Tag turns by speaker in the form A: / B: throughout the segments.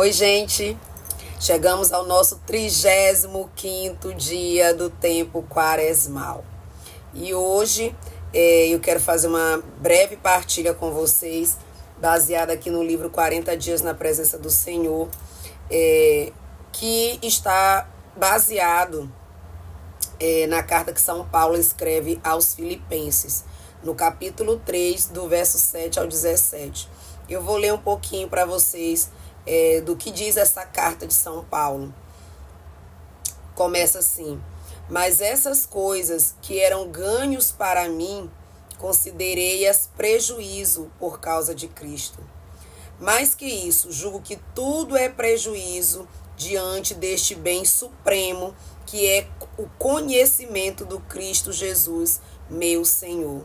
A: Oi, gente! Chegamos ao nosso 35º dia do tempo quaresmal. E hoje eu quero fazer uma breve partilha com vocês, baseada aqui no livro 40 Dias na Presença do Senhor, que está baseado na carta que São Paulo escreve aos Filipenses, no capítulo 3, do verso 7 ao 17. Eu vou ler um pouquinho para vocês do que diz essa carta de São Paulo. Começa assim: mas essas coisas que eram ganhos para mim, considerei-as prejuízo por causa de Cristo. Mais que isso, julgo que tudo é prejuízo diante deste bem supremo, que é o conhecimento do Cristo Jesus, meu Senhor.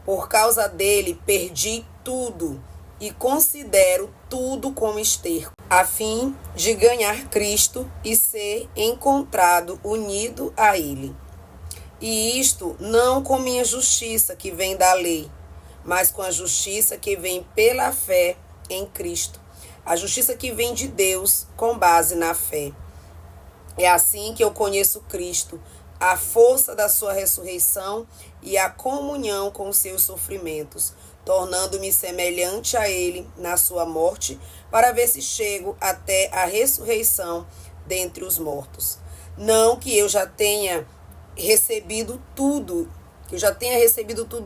A: Por causa dele, perdi tudo e considero tudo como esterco, a fim de ganhar Cristo e ser encontrado unido a ele. E isto não com minha justiça que vem da lei, mas com a justiça que vem pela fé em Cristo, a justiça que vem de Deus com base na fé. É assim que eu conheço Cristo, a força da sua ressurreição e a comunhão com os seus sofrimentos, tornando-me semelhante a ele na sua morte, para ver se chego até a ressurreição dentre os mortos. Não que eu já tenha recebido tudo,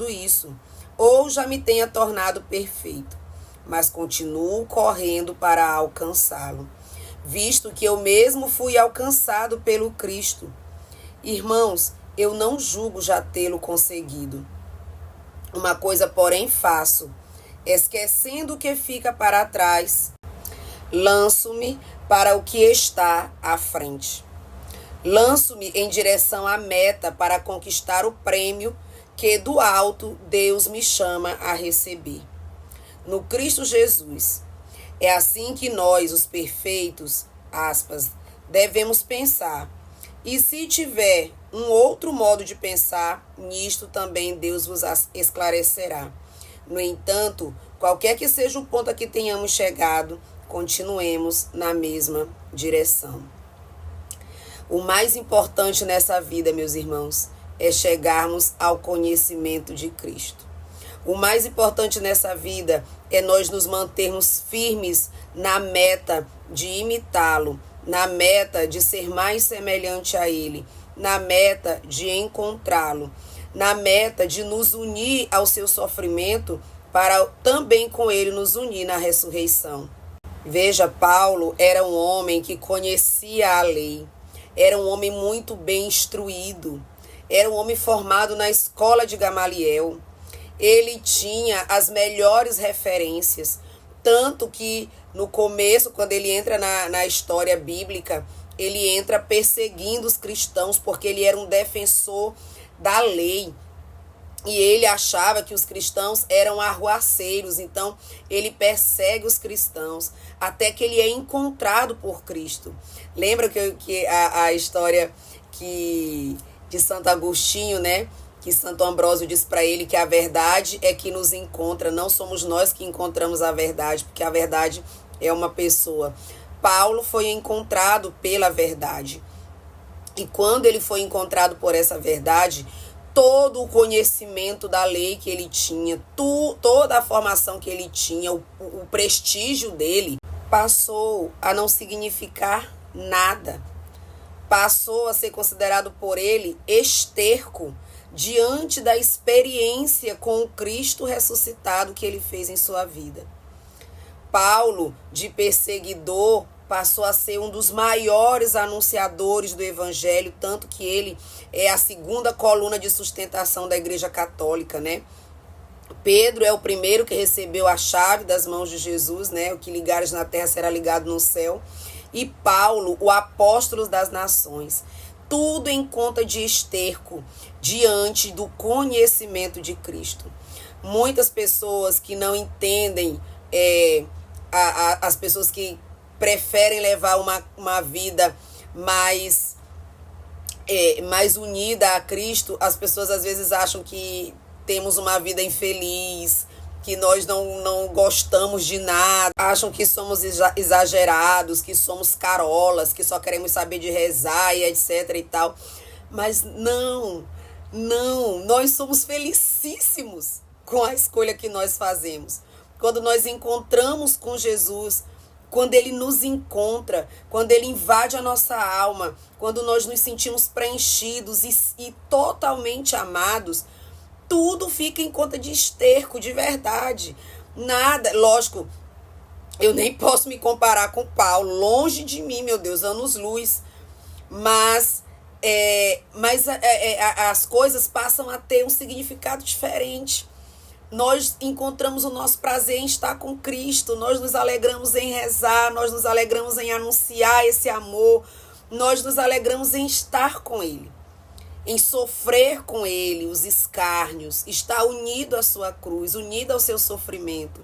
A: isso, ou já me tenha tornado perfeito, mas continuo correndo para alcançá-lo, visto que eu mesmo fui alcançado pelo Cristo. Irmãos, eu não julgo já tê-lo conseguido. Uma coisa, porém, faço, esquecendo o que fica para trás, lanço-me para o que está à frente. Lanço-me em direção à meta para conquistar o prêmio que do alto Deus me chama a receber. No Cristo Jesus. É assim que nós, os perfeitos, devemos pensar. E se tiver um outro modo de pensar, nisto também Deus vos esclarecerá. No entanto, qualquer que seja o ponto a que tenhamos chegado, continuemos na mesma direção. O mais importante nessa vida, meus irmãos, é chegarmos ao conhecimento de Cristo. O mais importante nessa vida é nós nos mantermos firmes na meta de imitá-lo, na meta de ser mais semelhante a ele, na meta de encontrá-lo, na meta de nos unir ao seu sofrimento para também com ele nos unir na ressurreição. Veja, Paulo era um homem que conhecia a lei, era um homem muito bem instruído, era um homem formado na escola de Gamaliel. Ele tinha as melhores referências, tanto que no começo, quando ele entra na história bíblica, ele entra perseguindo os cristãos, porque ele era um defensor da lei. E ele achava que os cristãos eram arruaceiros, então ele persegue os cristãos, até que ele é encontrado por Cristo. Lembra que a história de Santo Agostinho, né? Que Santo Ambrósio diz para ele que a verdade é que nos encontra, não somos nós que encontramos a verdade, porque a verdade é uma pessoa. Paulo foi encontrado pela verdade. E quando ele foi encontrado por essa verdade, todo o conhecimento da lei que ele tinha, toda a formação que ele tinha, o prestígio dele, passou a não significar nada. Passou a ser considerado por ele esterco, diante da experiência com o Cristo ressuscitado que ele fez em sua vida. Paulo, de perseguidor, passou a ser um dos maiores anunciadores do Evangelho, tanto que ele é a segunda coluna de sustentação da Igreja Católica, né? Pedro é o primeiro que recebeu a chave das mãos de Jesus, né? O que ligares na terra será ligado no céu. E Paulo, o apóstolo das nações. Tudo em conta de esterco diante do conhecimento de Cristo. Muitas pessoas que não entendem, as pessoas que preferem levar uma vida mais unida a Cristo, as pessoas às vezes acham que temos uma vida infeliz, que nós não gostamos de nada, acham que somos exagerados, que somos carolas, que só queremos saber de rezar e etc e tal. Mas não, nós somos felicíssimos com a escolha que nós fazemos. Quando nós encontramos com Jesus, quando Ele nos encontra, quando Ele invade a nossa alma, quando nós nos sentimos preenchidos e totalmente amados, tudo fica em conta de esterco, de verdade. Nada, lógico, eu nem posso me comparar com Paulo, longe de mim, meu Deus, anos-luz. Mas as coisas passam a ter um significado diferente. Nós encontramos o nosso prazer em estar com Cristo, nós nos alegramos em rezar, nós nos alegramos em anunciar esse amor, nós nos alegramos em estar com Ele, em sofrer com Ele os escárnios, estar unido à sua cruz, unido ao seu sofrimento,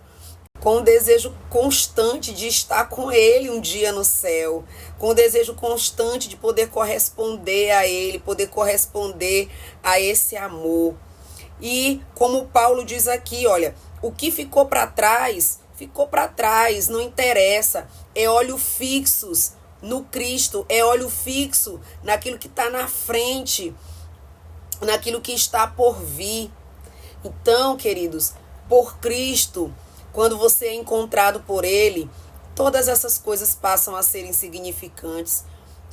A: com o desejo constante de estar com Ele um dia no céu, com o desejo constante de poder corresponder a Ele, poder corresponder a esse amor. E como Paulo diz aqui, olha, o que ficou para trás, não interessa. É olho fixos no Cristo, é olho fixo naquilo que está na frente, naquilo que está por vir. Então, queridos, por Cristo, quando você é encontrado por Ele, todas essas coisas passam a ser insignificantes.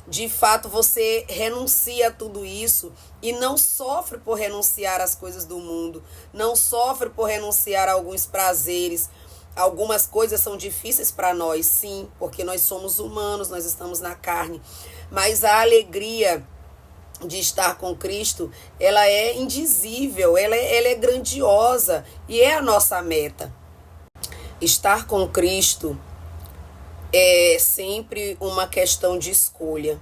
A: De fato, você renuncia a tudo isso e não sofre por renunciar às coisas do mundo, não sofre por renunciar a alguns prazeres. Algumas coisas são difíceis para nós, sim, porque nós somos humanos, nós estamos na carne, mas a alegria de estar com Cristo, ela é indizível, ela é grandiosa e é a nossa meta. Estar com Cristo é sempre uma questão de escolha,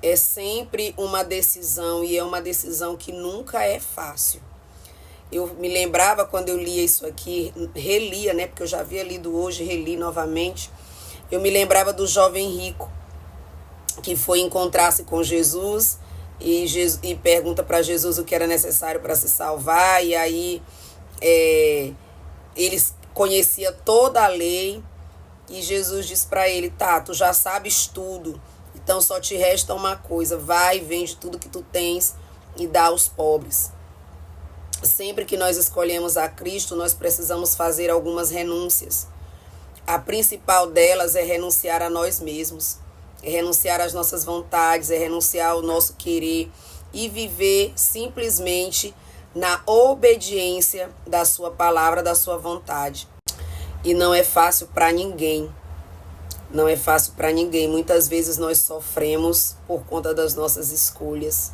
A: é sempre uma decisão e é uma decisão que nunca é fácil. Eu me lembrava quando eu lia isso aqui, relia, né, porque eu já havia lido hoje, reli novamente, eu me lembrava do jovem rico que foi encontrar-se com Jesus e pergunta para Jesus o que era necessário para se salvar, e aí ele conhecia toda a lei. E Jesus diz para ele, tá, tu já sabes tudo, então só te resta uma coisa, vai, vende tudo que tu tens e dá aos pobres. Sempre que nós escolhemos a Cristo, nós precisamos fazer algumas renúncias. A principal delas é renunciar a nós mesmos, é renunciar às nossas vontades, é renunciar ao nosso querer e viver simplesmente na obediência da sua palavra, da sua vontade. E não é fácil para ninguém. Não é fácil para ninguém. Muitas vezes nós sofremos por conta das nossas escolhas.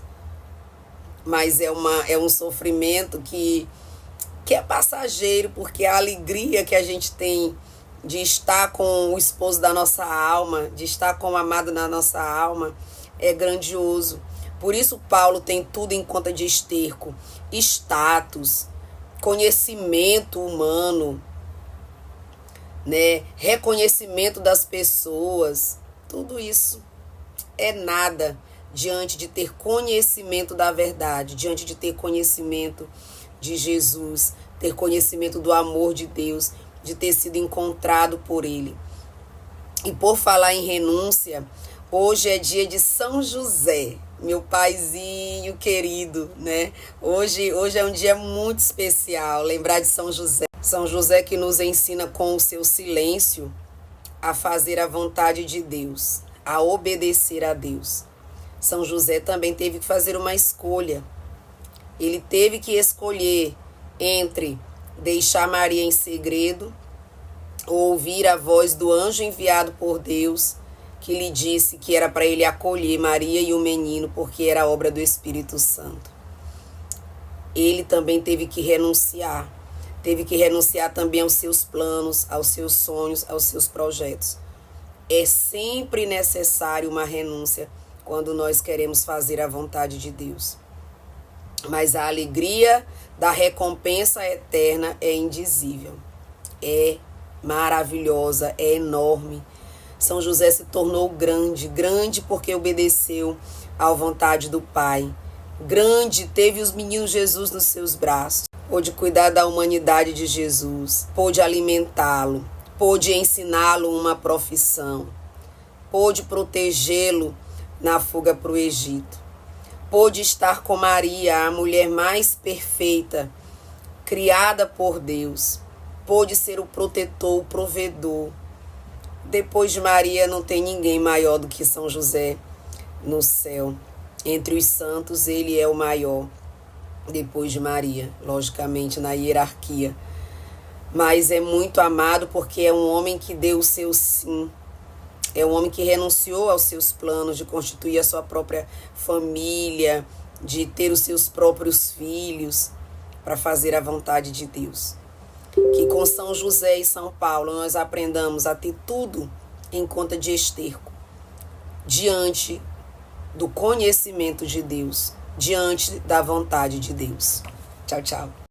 A: Mas é um sofrimento que é passageiro, porque a alegria que a gente tem de estar com o esposo da nossa alma, de estar com o amado na nossa alma, é grandioso. Por isso Paulo tem tudo em conta de esterco, status, conhecimento humano, né? Reconhecimento das pessoas, tudo isso é nada diante de ter conhecimento da verdade, diante de ter conhecimento de Jesus, ter conhecimento do amor de Deus, de ter sido encontrado por Ele. E por falar em renúncia, hoje é dia de São José, meu paizinho querido, né? Hoje é um dia muito especial, lembrar de São José. São José que nos ensina com o seu silêncio a fazer a vontade de Deus, a obedecer a Deus. São José também teve que fazer uma escolha. Ele teve que escolher entre deixar Maria em segredo ou ouvir a voz do anjo enviado por Deus, que lhe disse que era para ele acolher Maria e o menino, porque era obra do Espírito Santo. Ele também teve que renunciar. Teve que renunciar também aos seus planos, aos seus sonhos, aos seus projetos. É sempre necessário uma renúncia quando nós queremos fazer a vontade de Deus. Mas a alegria da recompensa eterna é indizível. É maravilhosa, é enorme. São José se tornou grande porque obedeceu à vontade do Pai. Grande, teve os meninos Jesus nos seus braços. pôde cuidar da humanidade de Jesus, pôde alimentá-lo, pôde ensiná-lo uma profissão, pôde protegê-lo na fuga para o Egito, pôde estar com Maria, a mulher mais perfeita, criada por Deus, pôde ser o protetor, o provedor. Depois de Maria não tem ninguém maior do que São José no céu. Entre os santos ele é o maior, depois de Maria, logicamente na hierarquia. Mas é muito amado porque é um homem que deu o seu sim. É um homem que renunciou aos seus planos de constituir a sua própria família, de ter os seus próprios filhos, para fazer a vontade de Deus. Que com São José e São Paulo nós aprendamos a ter tudo em conta de esterco, diante do conhecimento de Deus, diante da vontade de Deus. Tchau, tchau.